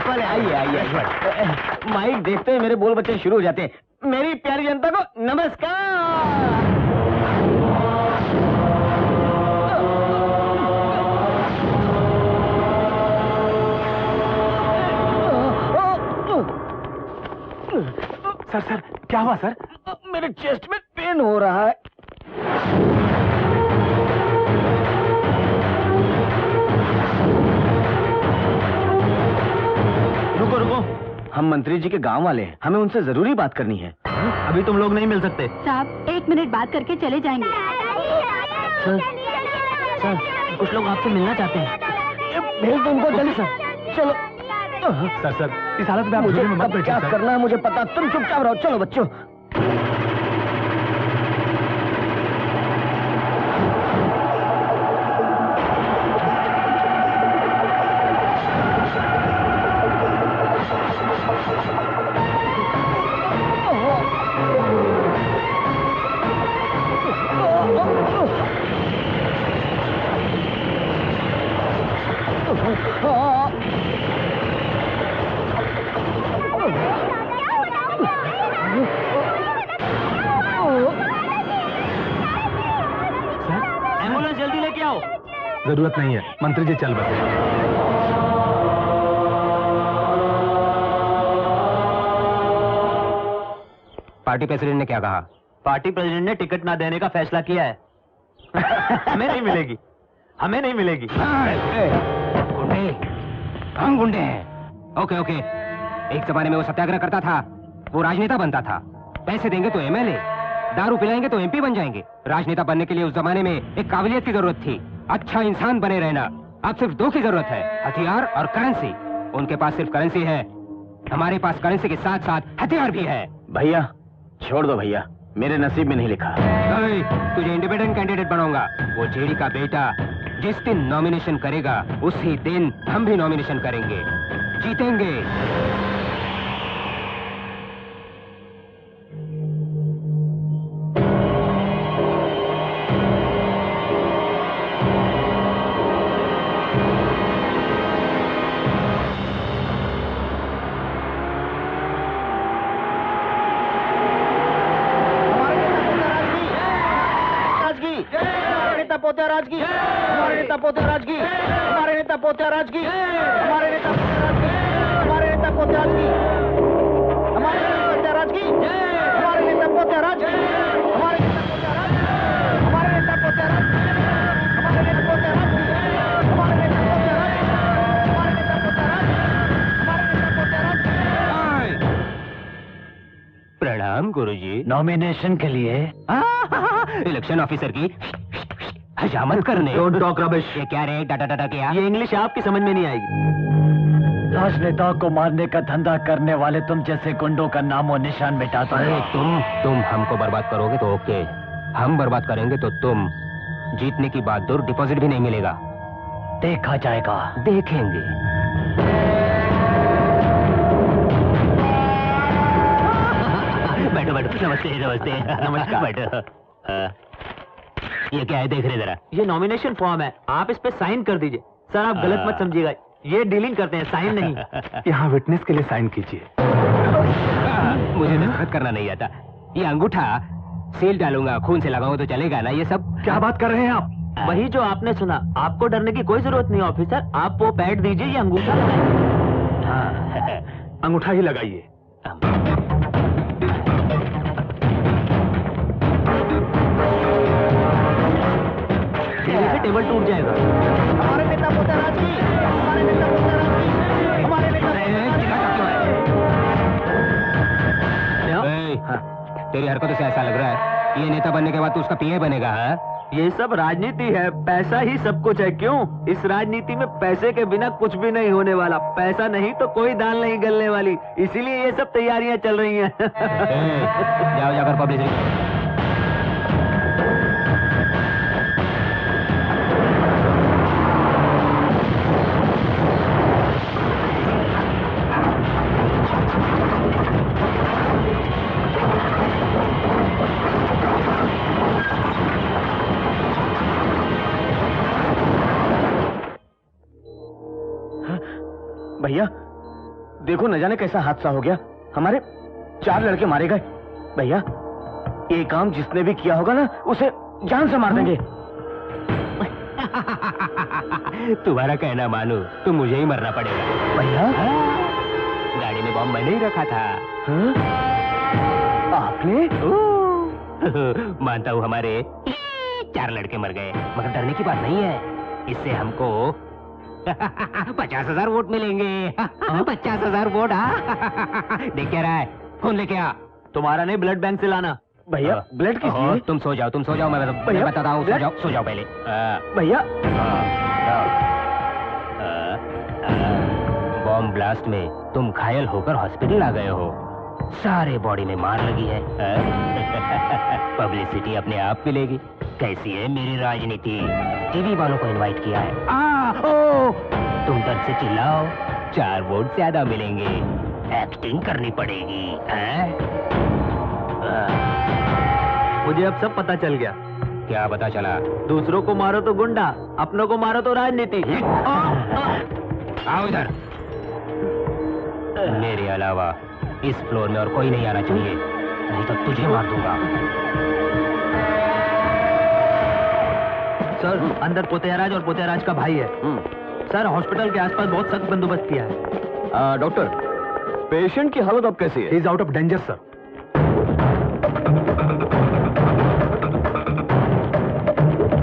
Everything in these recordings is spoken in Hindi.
वाले, आइए आइए। माइक देखते ही मेरे बोल बच्चे शुरू हो जाते हैं। मेरी प्यारी जनता को नमस्कार। सर सर क्या हुआ सर? मेरे चेस्ट में पेन हो रहा है। रुको रुको, हम मंत्री जी के गांव वाले हैं, हमें उनसे जरूरी बात करनी है। अभी तुम लोग नहीं मिल सकते। साहब 1 मिनट बात करके चले जाएंगे। सर कुछ लोग आपसे मिलना चाहते हैं। भेज दो उनको जल्दी सर। चलो सर इस हालत में आप मुझे में मत बैठिए क्या सर। करना है मुझे पता, तुम चुपचाप रहो। चलो बच्चों। एम्बुलेंस जल्दी लेके आओ। जरूरत नहीं है, मंत्री जी चल बसे। पार्टी प्रेसिडेंट ने क्या कहा? पार्टी प्रेसिडेंट ने टिकट ना देने का फैसला किया है। हमें नहीं मिलेगी, हमें नहीं मिलेगी। गुंडे, हम गुंडे हैं। ओके ओके, एक जमाने में वो सत्याग्रह करता था, वो राजनेता बनता था। पैसे देंगे तो एमएलए, दारू पिलाएंगे तो एमपी बन जाएंगे। राजनेता बनने के लिए उस जमाने में एक काबिलियत की जरूरत थी, अच्छा इंसान बने रहना। अब सिर्फ 2 की जरूरत है, हथियार और करेंसी। उनके पास सिर्फ करेंसी है, हमारे पास करेंसी के साथ साथ हथियार भी है। भैया छोड़ दो भैया, मेरे नसीब में नहीं लिखा। तुझे इंडिपेंडेंट कैंडिडेट बनाऊंगा। वो जेडी का बेटा जिस दिन नॉमिनेशन करेगा उसी दिन हम भी नॉमिनेशन करेंगे, जीतेंगे। पोत्याराज की, हमारे नेता पोत्याराज की, हमारे नेता पोत्याराज की, हमारे नेता पोत्याराज की, हमारे नेता पोत्याराज की, हमारे नेता पोत्याराज की, हमारे नेता पोत्याराज की, हमारे नेता पोत्याराज, हमारे नेता पोत्याराज, हमारे नेता पोत्याराज, हमारे नेता पोत्याराज, हमारे नेता पोत्याराज, हमारे नेता पोत्याराज। प्रणाम गुरुजी। नॉमिनेशन के लिए इलेक्शन ऑफिसर की हजामत करने। Don't talk rubbish. ये क्या रे, डाटा डाटा क्या? ये इंग्लिश आपकी समझ में नहीं आएगी। राजनेताओं को मारने का धंधा करने वाले तुम जैसे गुंडों का नामो निशान मिटा दो। अरे तुम हमको बर्बाद करोगे तो ओके, हम बर्बाद करेंगे तो तुम। जीतने की बात दूर, डिपॉजिट भी नहीं मिलेगा। देखा जाएगा। देखेंगे। बैठो बैठो, नमस्ते नमस्ते। नमस्कार, बैठो। ये क्या है, देख रहे जरा। ये नॉमिनेशन फॉर्म है, आप इस पे साइन कर दीजिए। सर आप गलत मत समझिएगा, ये डीलिंग करते हैं, साइन नहीं। यहाँ विटनेस के लिए साइन कीजिए। मुझे दस्तखत करना नहीं आता। ये अंगूठा सील डालूंगा, खून से लगाऊं तो चलेगा ना? ये सब क्या बात कर रहे हैं आप? वही जो आपने सुना। आपको डरने की कोई जरूरत नहीं ऑफिसर, आप वो पैड दीजिए, ये अंगूठा लगाइए। अंगूठा ही लगाइए। से टेबल टूट जाएगा। हमारे नेता पोत्याराज की, हमारे नेता पोत्याराज की, हमारे नेता तेरी हरकतों से ऐसा लग रहा है ये नेता बनने के बाद तू उसका पीए बनेगा। है ये सब राजनीति है, पैसा ही सब कुछ है। क्यों? इस राजनीति में पैसे के बिना कुछ भी नहीं होने वाला। पैसा नहीं तो कोई दाल नहीं गलने वाली, इसीलिए ये सब तैयारियां चल रही हैं। जाओ जाकर पब्लिसिटी। भैया देखो न जाने कैसा हादसा हो गया, हमारे 4 लड़के मारे गए। भैया ये काम जिसने भी किया होगा ना उसे जान से मार देंगे। तुम्हारा कहना मानो तो मुझे ही मरना पड़ेगा। भैया गाड़ी में बॉम्ब मैंने ही रखा था। हाँ? आपने? मानता हूँ हमारे 4 लड़के मर गए, मगर डरने की बात नहीं है। इससे हमको 50,000 वोट मिलेंगे। 50,000 वोट। देख क्या रहा है, खून लेके आ। तुम्हारा नहीं, ब्लड बैंक से लाना। भैया ब्लड किस लिए? तुम सो जाओ, मैं बताता हूँ। सो जाओ पहले। भैया बॉम्ब ब्लास्ट में तुम घायल होकर हॉस्पिटल आ गए हो, सारे बॉडी में मार लगी है। पब्लिसिटी अपने आप मिलेगी। कैसी है मेरी राजनीति? टीवी वालों को इनवाइट किया है। तुम डर से चिल्लाओ, 4 वोट ज्यादा मिलेंगे। एक्टिंग करनी पड़ेगी। मुझे अब सब पता चल गया। क्या पता चला? दूसरों को मारो तो गुंडा, अपनों को मारो तो राजनीति। आओ इधर। मेरे अलावा इस फ्लोर में और कोई नहीं आना चाहिए, नहीं तो तुझे मार दूंगा। सर अंदर पोतेराज और पोतेराज का भाई है। सर हॉस्पिटल के आसपास बहुत सख्त बंदोबस्त किया है। डॉक्टर, पेशेंट की हालत अब कैसी है? Is out of danger sir.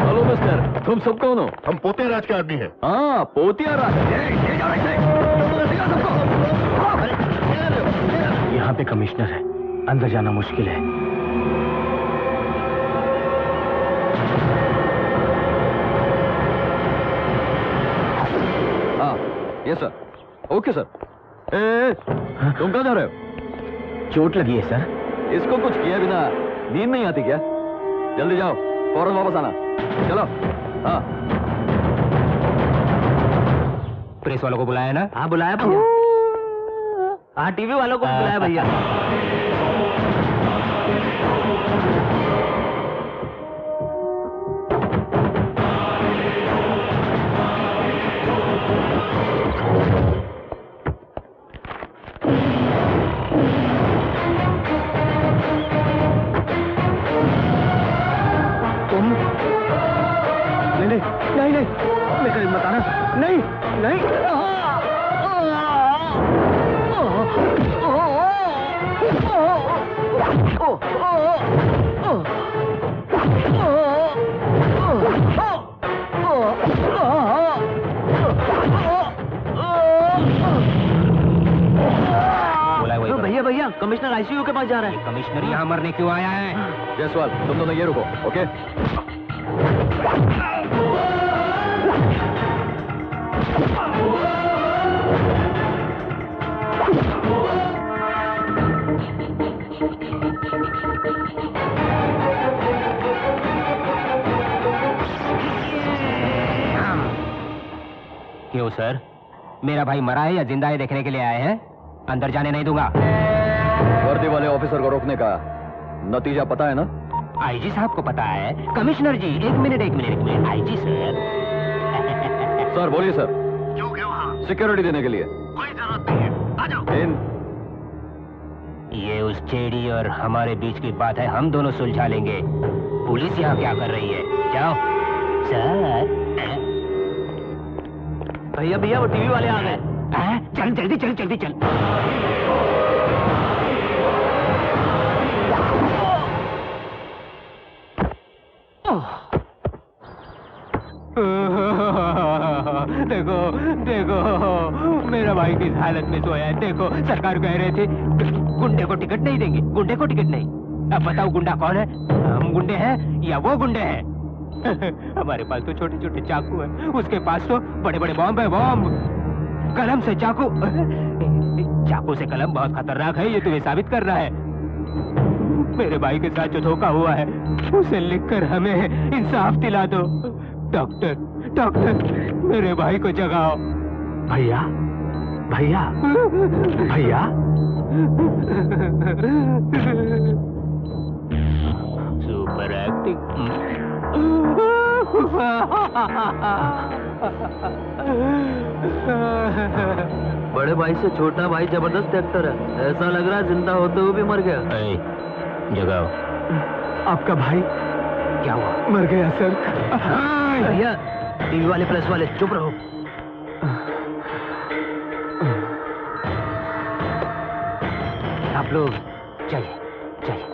Hello mister, तुम सब कौन हो? हम पोतेराज के आदमी हैं। हाँ पोतियाराज। यहाँ पे कमिश्नर है, अंदर जाना मुश्किल है। हाँ यस सर, ओके सर। तुम कहाँ जा रहे हो? चोट लगी है सर। इसको कुछ किए बिना नींद नहीं आती क्या? जल्दी जाओ, फौरन वापस आना। चलो। हाँ प्रेस वालों को बुलाया ना? हाँ बुलाया भैया। हाँ टीवी वालों को भी बुलाया भैया। तुम नहीं मेरे मत आना। नहीं बुलाए वही भैया भैया कमिश्नर आईसीयू के पास जा रहा है। कमिश्नर यहाँ मरने क्यों आया है? जयसवाल, तुम दोनों ये रुको, ओके? क्यों सर, मेरा भाई मरा है या जिंदा है देखने के लिए आए हैं? अंदर जाने नहीं दूंगा। वर्दी वाले ऑफिसर को रोकने का नतीजा पता है ना? आईजी साहब को पता है। कमिश्नर जी एक मिनट आईजी सर। सर बोलिए सर। क्यों गए वहाँ? सिक्योरिटी देने के लिए। कोई जरूरत नहीं है, आ जाओ। ये उस चेड़ी और हमारे बीच की बात है, हम दोनों सुलझा लेंगे। पुलिस यहाँ क्या कर रही है? जाओ सर। भैया भैया वो टीवी वाले आ गए। चल जल्दी चल। देखो मेरा भाई किस हालत में सोया है। देखो सरकार कह रहे थे गुंडे को टिकट नहीं देंगे, गुंडे को टिकट नहीं। अब बताओ गुंडा कौन है? हम गुंडे हैं या वो गुंडे हैं? हमारे पास तो छोटे छोटे चाकू है, उसके पास तो बड़े बड़े बॉम्ब है। बॉम्ब कलम से चाकू, चाकू से कलम बहुत खतरनाक है, ये तुम्हें साबित कर रहा है। मेरे भाई के साथ जो धोखा हुआ है उसे लिखकर हमें इंसाफ दिला दो। डॉक्टर मेरे भाई को जगाओ। भैया सुपर एक्टिंग। बड़े भाई से छोटा भाई जबरदस्त एक्टर है, ऐसा लग रहा है जिंदा होते हुए भी मर गया। जगाओ। आपका भाई क्या हुआ? मर गया सर। भैया टीवी वाले प्रेस वाले चुप रहो। आप लोग चलिए चलिए।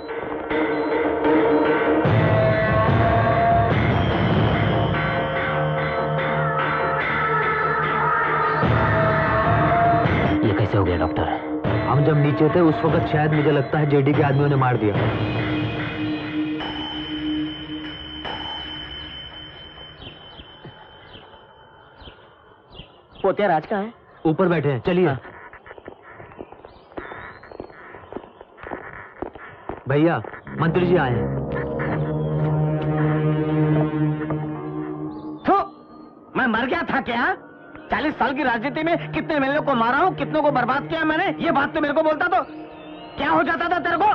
ये कैसे हो गया डॉक्टर? हम जब नीचे थे उस वक्त शायद मुझे लगता है जेडी के आदमियों ने मार दिया। पोतिया राज कहाँ है? ऊपर बैठे हैं, चलिए। भैया मंत्री जी आए हैं। तो मैं मर गया था क्या? 40 साल की राजनीति में कितने एमएलए को मारा हूँ, कितनों को बर्बाद किया मैंने, ये बात तो मेरे को बोलता तो क्या हो जाता था तेरे को?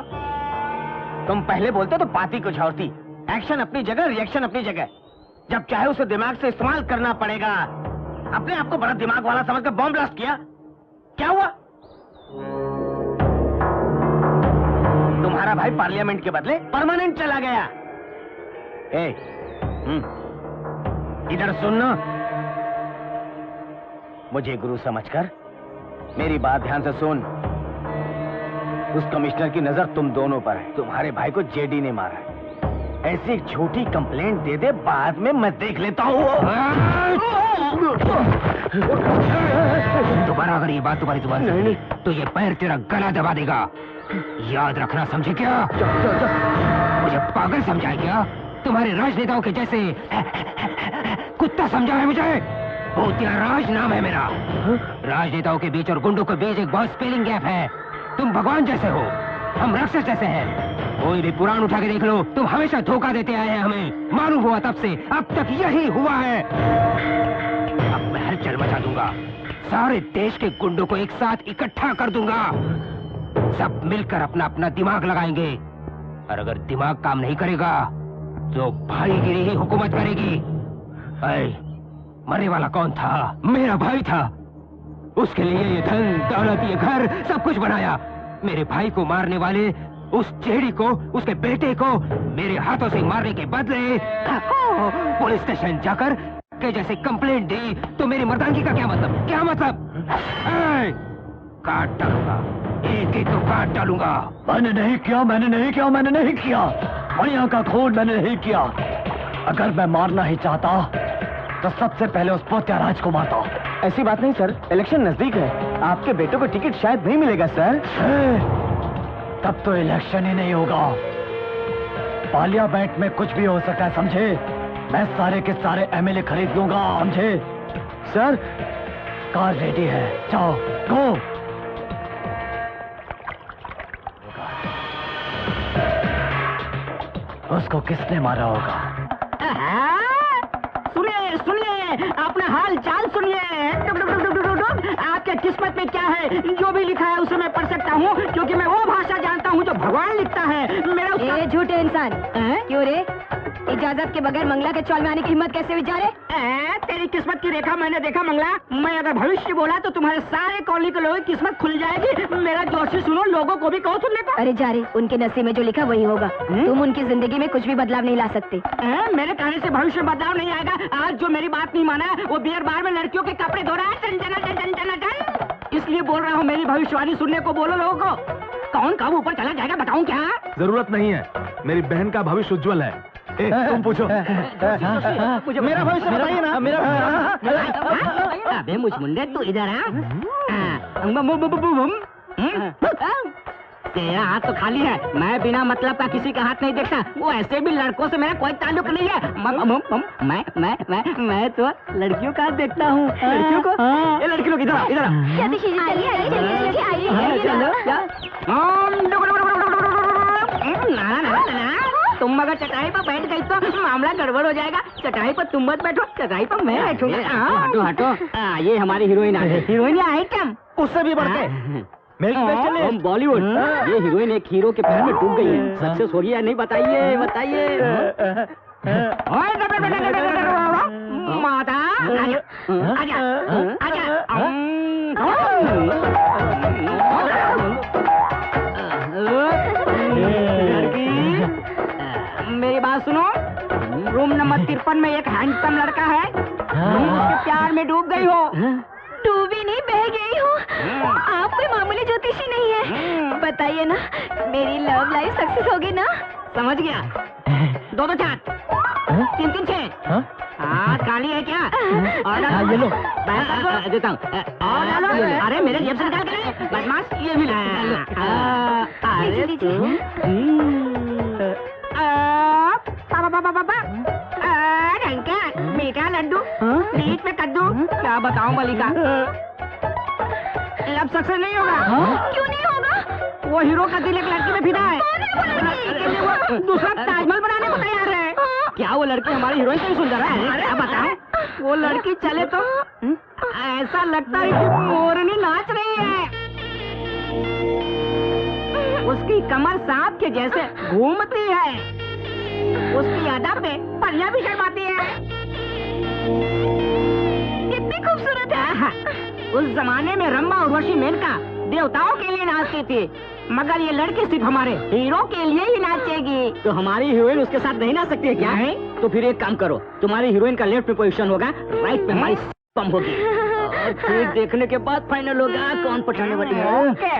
तुम पहले बोलते तो बात ही कुछ और थी। एक्शन अपनी जगह, रिएक्शन अपनी जगह। जब चाहे उसे दिमाग से इस्तेमाल करना पड़ेगा। अपने आप को बड़ा दिमाग वाला समझकर बॉम्ब ब्लास्ट किया, क्या हुआ? तुम्हारा भाई पार्लियामेंट के बदले परमानेंट चला गया। इधर सुनना, मुझे गुरु समझकर मेरी बात ध्यान से सुन। उस कमिश्नर की नजर तुम दोनों पर है। तुम्हारे भाई को जेडी ने मारा है। ऐसी एक छोटी कंप्लेंट दे दे, बाद में मैं देख लेता हूँ। दोबारा अगर ये बात तुम्हारी जुबान से निकली तो ये पैर तेरा गला दबा देगा। याद रखना, समझे क्या? मुझे पागल समझा है क्या? तुम्हारे राजनेताओं के जैसे कुत्ता समझा है मुझे? पोतिया राज नाम है मेरा। राजनेताओं के बीच और गुंडों के बीच एक बहुत स्पेलिंग गैप है। तुम भगवान जैसे हो, हम राक्षस जैसे हैं। कोई भी पुराण उठा के देख लो, तुम हमेशा धोखा देते आए हैं हमें। मालूम हुआ तब से अब तक यही हुआ है। अब मैं हलचल मचा दूंगा, सारे देश के गुंडों को एक साथ इकट्ठा कर दूंगा। सब मिलकर अपना अपना दिमाग लगाएंगे, और अगर दिमाग काम नहीं करेगा तो भाईगिरी ही हुकूमत करेगी। मरने वाला कौन था? मेरा भाई था। उसके लिए ये धन दौलत, ये घर, सब कुछ बनाया। मेरे भाई को मारने वाले उस जेडी को, उसके बेटे को मेरे हाथों से मारने के बदले पुलिस स्टेशन जाकर के जैसे कंप्लेंट दी तो मेरी मर्दानगी का क्या मतलब? क्या मतलब? काट डालूंगा, एक एक तो काट डालूंगा। मैंने नहीं किया, मैंने नहीं किया, मैंने नहीं किया। मणिया का खून मैंने नहीं किया। अगर मैं मारना ही चाहता तो सबसे पहले उस पोतिया राज को मारता। ऐसी बात नहीं सर, इलेक्शन नजदीक है। आपके बेटे को टिकट शायद नहीं मिलेगा सर। तब तो इलेक्शन ही नहीं होगा। पार्लियामेंट में कुछ भी हो सकता है, समझे? मैं सारे के सारे एमएलए खरीद लूंगा, समझे? सर कार रेडी है, जाओ गो। उसको किसने मारा होगा? सुनिए सुनिए, अपना हाल चाल सुनिए। आपके किस्मत में क्या है? जो भी लिखा है उसे मैं पढ़ सकता हूँ, क्योंकि मैं वो भाषा जानता हूँ जो भगवान लिखता है। मेरा ये झूठे इंसान, क्यों रे? इजाजत के बगैर मंगला के चौल में आने की हिम्मत कैसे हुई जा रे? तेरी किस्मत की रेखा मैंने देखा मंगला। मैं अगर भविष्य बोला तो तुम्हारे सारे कॉलोनी के लोगों की किस्मत खुल जाएगी। मेरा जोशी सुनो, लोगों को भी कहो सुनने को। अरे जा रे, उनके नसीब में जो लिखा वही होगा। तुम उनकी जिंदगी में कुछ भी बदलाव नहीं ला सकते। मेरे कहने से भविष्य में बदलाव नहीं आएगा। आज जो मेरी बात नहीं माना है वो बियर बार में लड़कियों के कपड़े धो रहा है। इसलिए बोल रहा हूँ, मेरी भविष्यवाणी सुनने को बोलो लोगों को। कौन कब ऊपर चला जाएगा बताऊं क्या? जरूरत नहीं है, मेरी बहन का भविष्य उज्जवल है। तुम पूछो। मेरा भविष्य बताइए ना। अबे मुझ मुंडे तू इधर तेरा हाथ तो खाली है। मैं बिना मतलब का किसी का हाथ नहीं देखता। वो ऐसे भी लड़कों से मेरा कोई ताल्लुक नहीं है। मैं तो लड़कियों का हाथ देखता हूँ। लड़कियों को? ये लड़की लोग इधर इधर तुम अगर चटाई पर बैठ गई तो मामला गड़बड़ हो जाएगा। चटाई पर तुम मत बैठो, चटाई पर मैं बैठूंगा। हटो हटो। ये हमारी हीरोइन है। हीरोइन आइटम उससे भी बढ़ के हम बॉलीवुड। ये हीरोइन एक हीरो के पैर में डूब गई है। सक्सेस हो गया नहीं? बताइए बताइए। माता आजा आजा। मेरी बात सुनो, रूम नंबर 53 में एक हैंडसम लड़का है, तुम उसके प्यार में डूब गई हो। डूबी नहीं, बह गई हूँ। आप कोई मामूली ज्योतिषी नहीं है। बताइए ना, मेरी लव लाइफ सक्सेस होगी ना? समझ गया। 2 2 4 3 3 6। हाँ, काली है क्या? और डालो। ये लो। देता हूँ। और डालो। अरे मेरे जेब से निकाल के बदमाश, ये भी लो। अरे तू ढंका मीठा लड्डू, बीच में कद्दू। क्या बताऊं मलिका, अब सक्सेस नहीं होगा। क्यों नहीं होगा? वो हीरो का दिल एक लड़की में फिदा है। कौन है वो लड़की? वो दूसरा ताजमहल बनाने को तैयार है। क्या वो लड़की हमारी हीरोइन से भी सुंदर है? क्या बताएं? वो लड़की चले तो ऐसा लगता है कि मोरनी नाच रही है। उसकी कमर सांप के जैसे घूमती है। उसकी अदा पे परियां भी शर्माती है। कितनी खूबसूरत है। उस जमाने में रंभा उर्वशी मेनका देवताओं के लिए नाचती थी, मगर ये लड़की सिर्फ हमारे हीरो के लिए ही नाचेगी। तो हमारी हीरोइन उसके साथ नहीं नाच सकती है क्या? है? तो फिर एक काम करो, तुम्हारी हीरोइन का लेफ्ट में पोजीशन होगा, राइट पे हमारी कम होगी, और फिर देखने के बाद फाइनल होगा कौन पटाने वाली है।